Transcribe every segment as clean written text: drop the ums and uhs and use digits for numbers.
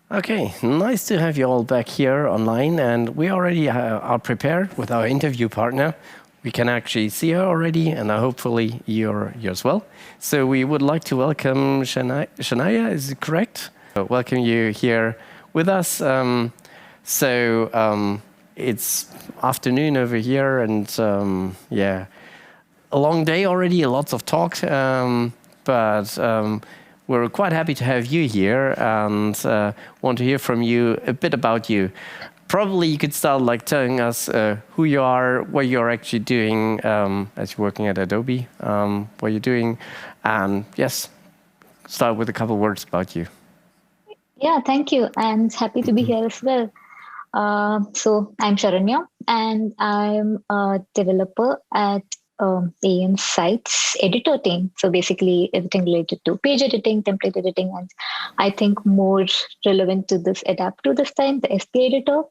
Okay, nice to have you all back here online, and we already are prepared with our interview partner. We can actually see her already, and hopefully you as well. So we would like to welcome Shania, is it correct? Welcome you here with us. It's afternoon over here, and a long day already, lots of talk, but we're quite happy to have you here and want to hear from you a bit about you. Probably you could start like telling us who you are, what you're actually doing as you're working at Adobe, what you're doing, and yes, start with a couple words about you. Yeah, thank you. I'm happy to be here as well. So I'm Sharanya, and I'm a developer at AM Sites editor team. So basically, everything related to page editing, template editing, and I think more relevant to this adaptTo this time, the SP editor.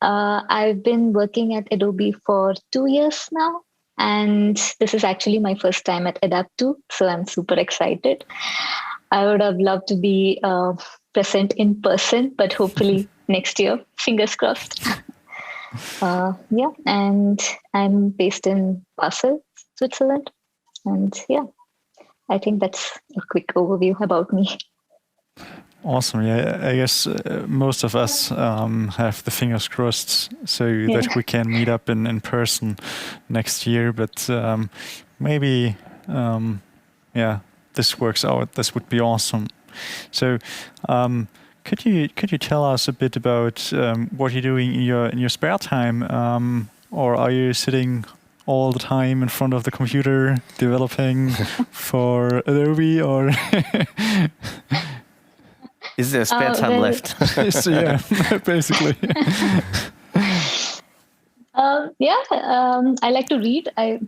I've been working at Adobe for 2 years now, and this is actually my first time at adaptTo, so I'm super excited. I would have loved to be present in person, but hopefully next year, fingers crossed. And I'm based in Basel, Switzerland. And yeah, I think that's a quick overview about me. Awesome. Yeah, I guess most of us have the fingers crossed so that we can meet up in person next year. But maybe, this works out. This would be awesome. So, could you tell us a bit about what you're doing in your spare time, or are you sitting all the time in front of the computer developing for Adobe, or? Is there spare time left? Yeah, basically. I like to read. I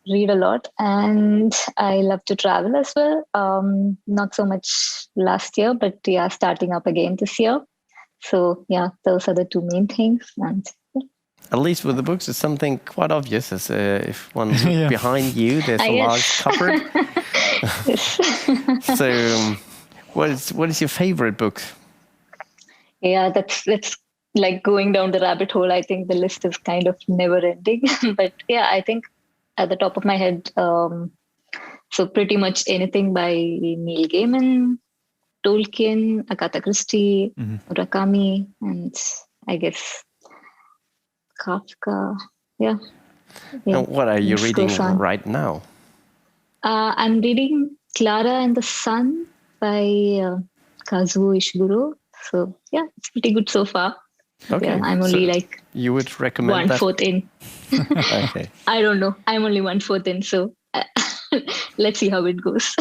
read a lot, and I love to travel as well. Not so much last year, but yeah, starting up again this year. So yeah, those are the two main things. And at least with the books, it's something quite obvious. As if one look behind you, there's a large cupboard. So, what is your favorite book? Yeah, that's like going down the rabbit hole. I think the list is kind of never ending. But yeah, I think at the top of my head, so pretty much anything by Neil Gaiman, Tolkien, Agatha Christie, Murakami, and I guess Kafka. Yeah. And what are you reading right now? I'm reading Clara and the Sun by Kazuo Ishiguro. So yeah, it's pretty good so far. Okay. Yeah, I'm only you would recommend 1/4 in. Okay. I don't know. I'm only 1/4 in, so let's see how it goes.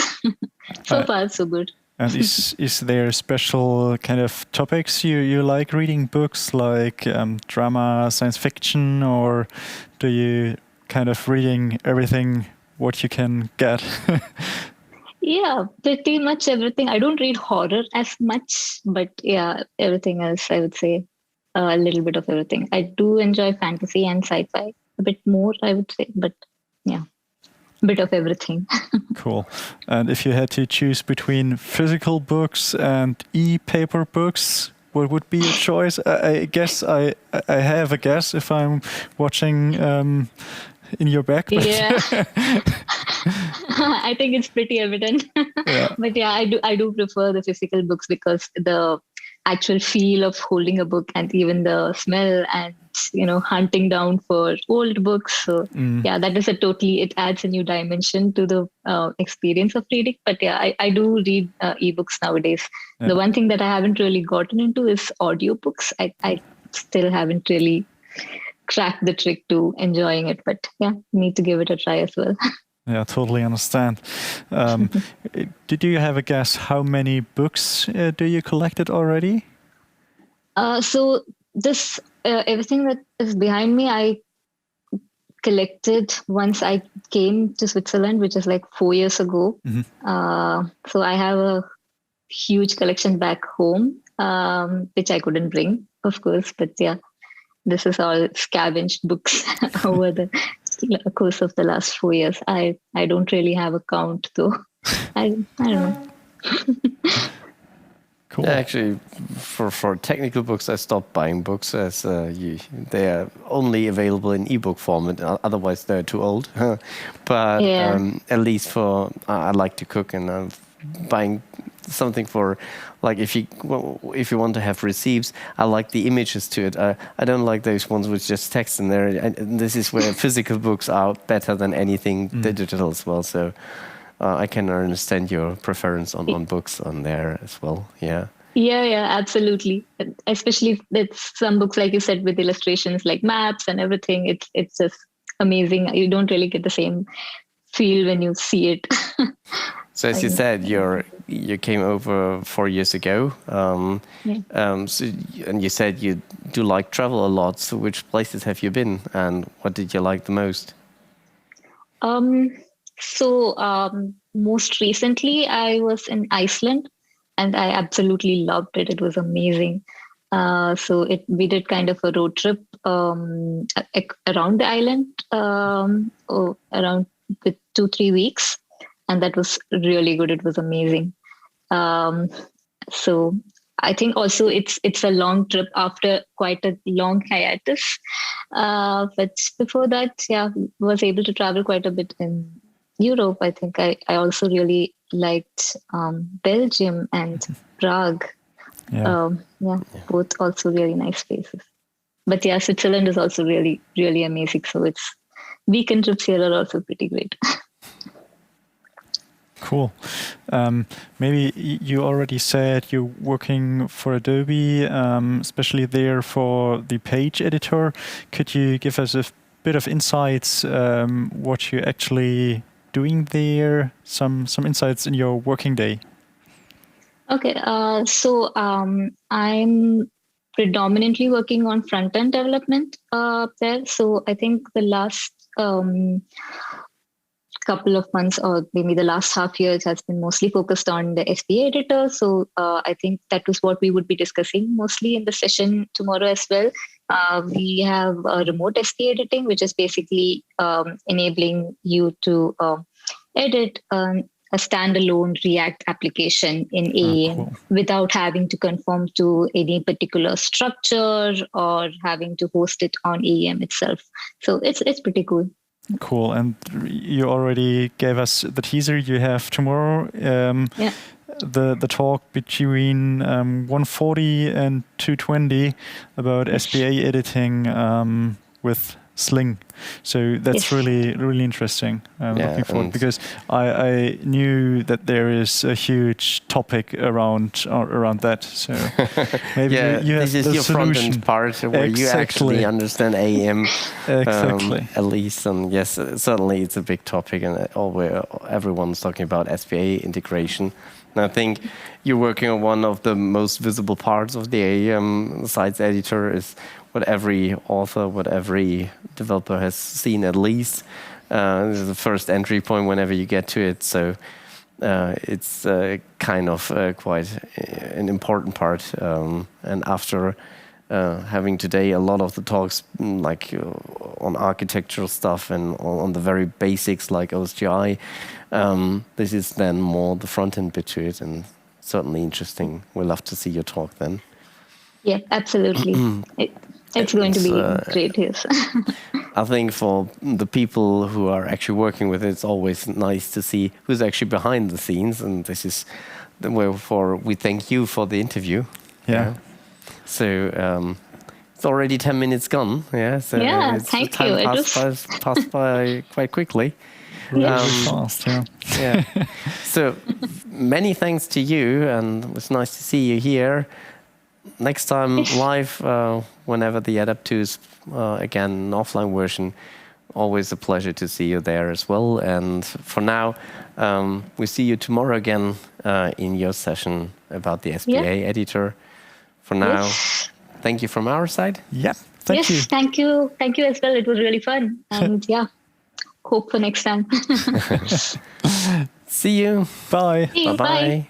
So far, so good. And is there special kind of topics you like reading books, like drama, science fiction, or do you kind of reading everything what you can get? Yeah, pretty much everything. I don't read horror as much, but yeah, everything else, I would say a little bit of everything. I do enjoy fantasy and sci-fi a bit more, I would say, but yeah, a bit of everything. Cool. And if you had to choose between physical books and e-paper books, what would be your choice? I guess I have a guess if I'm watching in your back. But yeah. I think it's pretty evident. Yeah. But yeah, I do prefer the physical books because the actual feel of holding a book and even the smell and hunting down for old books. So yeah, that is it adds a new dimension to the experience of reading. But yeah, I do read ebooks nowadays. Yeah. The one thing that I haven't really gotten into is audiobooks. I still haven't really cracked the trick to enjoying it, but yeah, need to give it a try as well. Yeah, totally understand. Did you have a guess how many books do you collected already? So this everything that is behind me, I collected once I came to Switzerland, which is like 4 years ago. So I have a huge collection back home, which I couldn't bring, of course. But yeah, this is all scavenged books over the course of the last 4 years. I don't really have a count though. I don't know. Cool. Actually, for technical books, I stopped buying books as they are only available in ebook format. Otherwise, they're too old. But at least I like to cook, and I'm buying something for, like, if you want to have receipts, I like the images to it. I don't like those ones with just text in there. And this is where physical books are better than anything digital as well. So. I can understand your preference on books on there as well. Yeah. Yeah, absolutely. Especially with some books, like you said, with illustrations like maps and everything. It's just amazing. You don't really get the same feel when you see it. So as you said, you came over 4 years ago. And you said you do like travel a lot. So which places have you been, and what did you like the most? So most recently, I was in Iceland, and I absolutely loved it. It was amazing. We did kind of a road trip around the island, around with 2-3 weeks, and that was really good. It was amazing. So I think also it's a long trip after quite a long hiatus. But before that, was able to travel quite a bit in Europe. I think I also really liked Belgium and Prague. Both also really nice places. But Switzerland is also really, really amazing. So weekend trips here are also pretty great. Cool. Maybe you already said you're working for Adobe, especially there for the page editor. Could you give us a bit of insights what you're actually doing there? Some insights in your working day. Okay. So I'm predominantly working on front-end development there. So I think the last couple of months, or maybe the last half year, has been mostly focused on the SPA editor. So I think that was what we would be discussing mostly in the session tomorrow as well. We have remote SPA editing, which is basically enabling you to edit a standalone React application in AEM without having to conform to any particular structure or having to host it on AEM itself. So it's pretty cool. Cool. And you already gave us the teaser you have tomorrow. The talk between 140 and 220 about SPA editing with Sling. So that's really, really interesting. I'm looking forward, because I knew that there is a huge topic around that. So maybe you have this is your front-end part where you actually understand AEM at least. And yes, certainly it's a big topic, and everyone's talking about SPA integration. And I think you're working on one of the most visible parts of the AEM sites editor, is what every author, what every developer has seen at least. This is the first entry point whenever you get to it. So it's kind of quite an important part. And after having today a lot of the talks like on architectural stuff and on the very basics like OSGI, this is then more the front-end bit to it, and certainly interesting. We'll love to see your talk then. Yeah, absolutely. It's going to be great, yes. I think for the people who are actually working with it, it's always nice to see who's actually behind the scenes, and this is wherefore we thank you for the interview. Yeah. So it's already 10 minutes gone. Yeah. So thank you. Passed by quite quickly. Really fast. Yeah. So many thanks to you, and it was nice to see you here. Next time live, whenever the adaptTo is again an offline version, always a pleasure to see you there as well. And for now, we see you tomorrow again in your session about the SPA editor. For now, thank you from our side. Yeah, thank you. Thank you as well. It was really fun, and hope for next time. See you. Bye. See you, Bye-bye. bye.